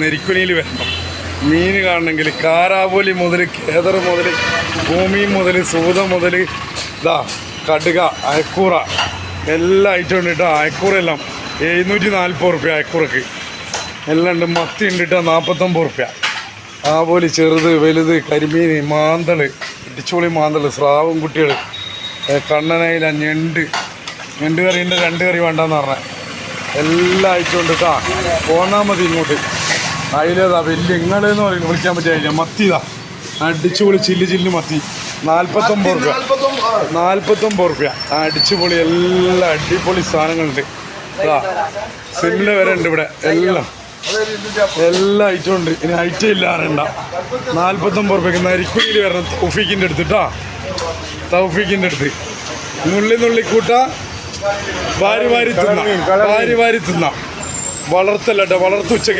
നെരിക്കുനിയിൽ വരണം. മീൻ കാണണമെങ്കിൽ കാരാവോലി മുതൽ കേദർ മുതൽ ഭൂമി മുതൽ സൂത മുതൽ ഇതാ കടുക അയക്കൂറ എല്ലാ ഐറ്റം ഉണ്ട് കേട്ടോ. അയക്കൂറെല്ലാം 740 റുപ്യ അയക്കൂറക്ക് എല്ലാം ഉണ്ട്. മത്തി ഉണ്ട് കേട്ടോ 49 റുപ്യ. ആവോലി ചെറുത് വലുത് കരിമീൻ മാന്തൾ ഇടിച്ചോളി മാന്തൾ സ്രാവും കുട്ടികൾ കണ്ണനയില ഞണ്ട് കറിയുണ്ട് 2 കറി വേണ്ടെന്ന് പറഞ്ഞാൽ എല്ലാ ഐറ്റം ഉണ്ട് കേട്ടോ. പോന്നാൽ മതി ഇങ്ങോട്ട്. അതിലേതാ വലിയ ഇങ്ങളെന്ന് പറയുന്നത് വിളിക്കാൻ പറ്റിയ മത്തി ഇതാ അടിച്ചുപൊളി ചില്ല് മത്തി 49 റുപ്യ 49 റുപ്യ. അടിച്ചുപൊളി എല്ലാ അടിപൊളി സാധനങ്ങളുണ്ട്. സിമ്മിൽ വരെ ഉണ്ട് ഇവിടെ. എല്ലാ ഐറ്റം ഉണ്ട്. ഇനി ഐറ്റം ഇല്ല അറിയണ്ട. 49 റുപ്യക്ക് നരിക്കുനിയിൽ വരണം. തൗഫീഖിൻ്റെ അടുത്ത് കേട്ടോ. തൗഫീഖിൻ്റെ അടുത്ത് നുള്ളി കൂട്ടാ വാരി തിന്നാം വളർത്തല്ല കേട്ടോ. വളർത്തുച്ചക്ക്